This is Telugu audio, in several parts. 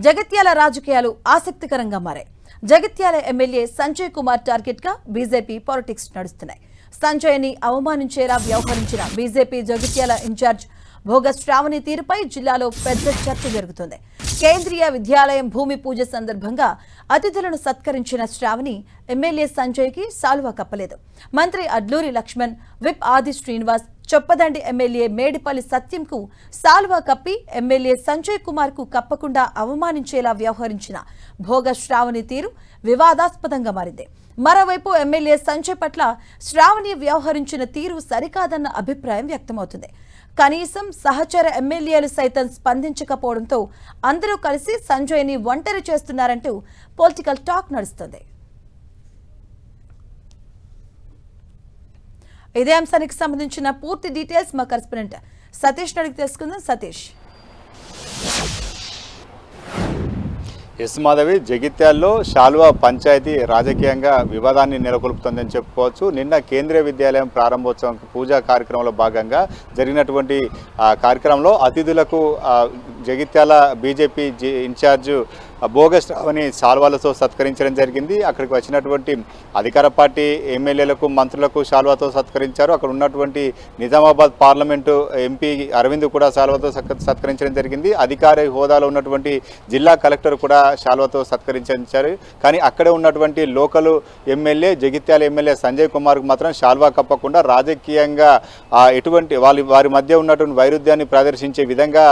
జగిత్యాల రాజకీయాలు ఆసక్తికరంగా మారాయి. జగిత్యాల ఎమ్మెల్యే సంజయ్ కుమార్ టార్గెట్ గా బీజేపీ పాలిటిక్స్ నడుస్తున్నాయి. సంజయ్ని అవమానించేలా వ్యవహరించిన బీజేపీ జగిత్యాల ఇన్ఛార్జ్ భోగ శ్రావణి తీరుపై జిల్లాలో పెద్ద చర్చ జరుగుతోంది. కేంద్రీయ విద్యాలయం భూమి పూజ సందర్భంగా అతిథులను సత్కరించిన శ్రావణి ఎమ్మెల్యే సంజయ్కి సాల్వా కప్పలేదు. మంత్రి అడ్లూరి లక్ష్మణ్, విప్ ఆది శ్రీనివాస్, చొప్పదండి ఎమ్మెల్యే మేడిపల్లి సత్యంకు సాల్వా కప్పి ఎమ్మెల్యే సంజయ్ కుమార్ కు కప్పకుండా అవమానించేలా వ్యవహరించిన భోగ శ్రావణి తీరు వివాదాస్పదంగా మారింది. మరోవైపు ఎమ్మెల్యే సంజయ్ పట్ల శ్రావణి వ్యవహరించిన తీరు సరికాదన్న అభిప్రాయం వ్యక్తమవుతుంది. కనీసం సహచర ఎమ్మెల్యేలు సైతం స్పందించకపోవడంతో అందరూ కలిసి సంజయ్ని ఒంటరి చేస్తున్నారంటూ పొలిటికల్ టాక్ నడుస్తుంది. ఇదే అంశానికి సంబంధించిన పూర్తి డీటెయిల్స్ మా కరెస్పాండెంట్ సతీష్ అడిగి తెలుసుకుందాం. సతీష్. ఎస్ మాధవి, జగిత్యాల్లో శాల్వా పంచాయతీ రాజకీయంగా వివాదాన్ని నెలకొల్పుతుందని చెప్పుకోవచ్చు. నిన్న కేంద్రీయ విద్యాలయం ప్రారంభోత్సవం పూజా కార్యక్రమంలో భాగంగా జరిగినటువంటి కార్యక్రమంలో అతిథులకు జగిత్యాల బీజేపీ ఇన్ఛార్జ్ భోగ శ్రావణి శాల్వాలతో సత్కరించడం జరిగింది. అక్కడికి వచ్చినటువంటి అధికార పార్టీ ఎమ్మెల్యేలకు, మంత్రులకు శాల్వాతో సత్కరించారు. అక్కడ ఉన్నటువంటి నిజామాబాద్ పార్లమెంటు ఎంపీ అరవింద్ కూడా శాల్వాతో సత్కరించడం జరిగింది. అధికార హోదాలో ఉన్నటువంటి జిల్లా కలెక్టర్ కూడా శాల్వాతో సత్కరించారు. కానీ అక్కడే ఉన్నటువంటి local MLA, Jagtial MLA Sanjay కుమార్కు మాత్రం శాల్వా కప్పకుండా రాజకీయంగా ఎటువంటి వారి మధ్య ఉన్నటువంటి వైరుధ్యాన్ని ప్రదర్శించే విధంగా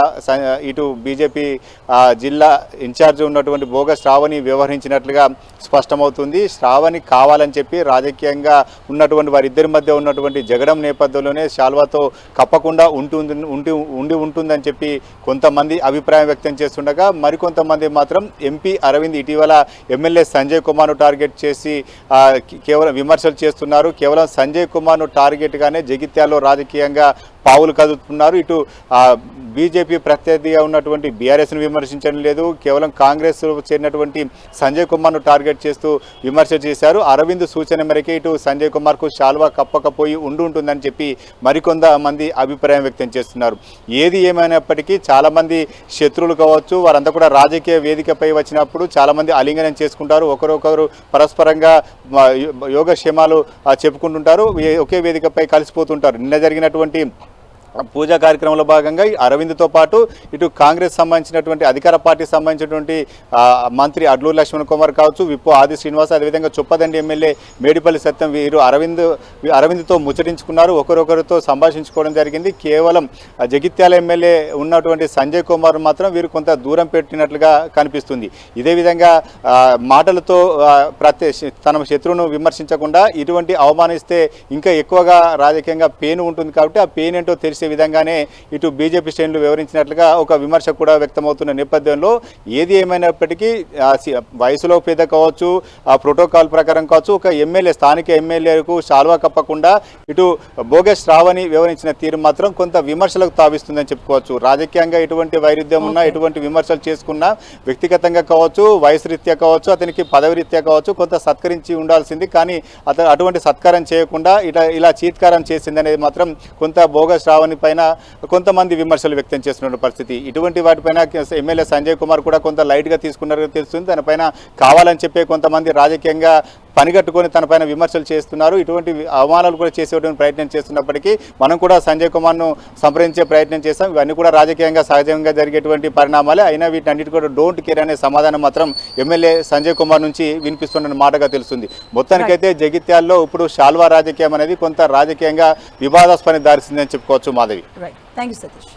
ఇటు బీజేపీ జిల్లా ఇన్ఛార్జ్ ఉన్నటువంటి భోగ శ్రావణి వ్యవహరించినట్లుగా స్పష్టమవుతుంది. శ్రావణి కావాలని చెప్పి రాజకీయంగా ఉన్నటువంటి వారిద్దరి మధ్య ఉన్నటువంటి జగడం నేపథ్యంలోనే శాల్వాతో కప్పకుండా ఉంటుందని చెప్పి కొంతమంది అభిప్రాయం వ్యక్తం చేస్తుండగా, మరికొంతమంది మాత్రం ఎంపీ అరవింద్ ఇటీవల ఎమ్మెల్యే సంజయ్ కుమార్ను టార్గెట్ చేసి కేవలం విమర్శలు చేస్తున్నారు. కేవలం సంజయ్ కుమార్ను టార్గెట్గానే జగిత్యాల్లో రాజకీయంగా పావులు కదుపుతున్నారు. ఇటు బీజేపీ ప్రత్యర్థిగా ఉన్నటువంటి బీఆర్ఎస్ను విమర్శించడం లేదు. కేవలం కాంగ్రెస్ చేరినటువంటి సంజయ్ కుమార్ను టార్గెట్ చేస్తూ విమర్శ చేశారు. అరవింద్ సూచన మేరకే ఇటు సంజయ్ కుమార్కు శాల్వా కప్పకపోయి ఉంటుందని చెప్పి మరికొంతమంది అభిప్రాయం వ్యక్తం చేస్తున్నారు. ఏది ఏమైనప్పటికీ చాలామంది శత్రువులు కావచ్చు, వారంతా కూడా రాజకీయ వేదికపై వచ్చినప్పుడు చాలామంది ఆలింగనం చేసుకుంటారు. ఒకరొకరు పరస్పరంగా యోగక్షేమాలు చెప్పుకుంటుంటారు. ఒకే వేదికపై కలిసిపోతుంటారు. నిన్న జరిగినటువంటి పూజా కార్యక్రమంలో భాగంగా అరవింద్తో పాటు ఇటు కాంగ్రెస్ సంబంధించినటువంటి అధికార పార్టీకి సంబంధించినటువంటి మంత్రి అడ్లూరి లక్ష్మణ్ కుమార్ కావచ్చు, విప్పు ఆది శ్రీనివాస్, అదేవిధంగా చొప్పదండి ఎమ్మెల్యే మేడిపల్లి సత్యం వీరు అరవింద్తో ముచ్చటించుకున్నారు. ఒకరొకరితో సంభాషించుకోవడం జరిగింది. కేవలం జగిత్యాల ఎమ్మెల్యే ఉన్నటువంటి సంజయ్ కుమార్ మాత్రం వీరు కొంత దూరం పెట్టినట్లుగా కనిపిస్తుంది. ఇదే విధంగా మాటలతో తన శత్రువును విమర్శించకుండా ఇటువంటి అవమానిస్తే ఇంకా ఎక్కువగా రాజకీయంగా పెయిన్ ఉంటుంది. కాబట్టి ఆ పెయిన్ ఏంటో తెలిసే విధంగానే ఇటు బీజేపీ శ్రేణులు వివరించినట్లుగా ఒక విమర్శ కూడా వ్యక్తమవుతున్న నేపథ్యంలో ఏది ఏమైనప్పటికీ వయసులో పెద్ద కావచ్చు, ఆ ప్రోటోకాల్ ప్రకారం కావచ్చు, ఒక ఎమ్మెల్యే స్థానిక ఎమ్మెల్యేలకు శాల్వా కప్పకుండా ఇటు భోగ శ్రావణి వివరించిన తీరు మాత్రం కొంత విమర్శలకు తావిస్తుందని చెప్పుకోవచ్చు. రాజకీయంగా ఎటువంటి వైరుధ్యం ఉన్నా, ఎటువంటి విమర్శలు చేసుకున్నా, వ్యక్తిగతంగా కావచ్చు, వయసు రీత్యా కావచ్చు, అతనికి పదవి రీత్యా కావచ్చు, కొంత సత్కరించి ఉండాల్సింది. కానీ అతను అటువంటి సత్కారం చేయకుండా ఇలా చీత్కారం చేసిందనేది మాత్రం కొంత భోగ శ్రావణి పైన కొంతమంది విమర్శలు వ్యక్తం చేస్తున్న పరిస్థితి. ఇటువంటి వాటిపైన ఎమ్మెల్యే సంజయ్ కుమార్ కూడా కొంత లైట్గా తీసుకున్నారని తెలుస్తుంది. తనపైన కావాలని చెప్పే కొంతమంది రాజకీయంగా పనిగట్టుకొని తనపైన విమర్శలు చేస్తున్నారు. ఇటువంటి అవమానాలు కూడా చేసేటువంటి ప్రయత్నం చేస్తున్నప్పటికీ మనం కూడా సంజయ్ కుమార్ను సంప్రదించే ప్రయత్నం చేస్తాం. ఇవన్నీ కూడా రాజకీయంగా సహజంగా జరిగేటువంటి పరిణామాలే. అయినా వీటన్నిటి కూడా డోంట్ కేర్ అనే సమాధానం మాత్రం ఎమ్మెల్యే సంజయ్ కుమార్ నుంచి వినిపిస్తున్న మాటగా తెలుస్తుంది. మొత్తానికైతే జగిత్యాల్లో ఇప్పుడు శాల్వా రాజకీయం అనేది కొంత రాజకీయంగా వివాదాస్పదం దారిస్తుందని చెప్పుకోవచ్చు. మాధవి. Thank you Satish.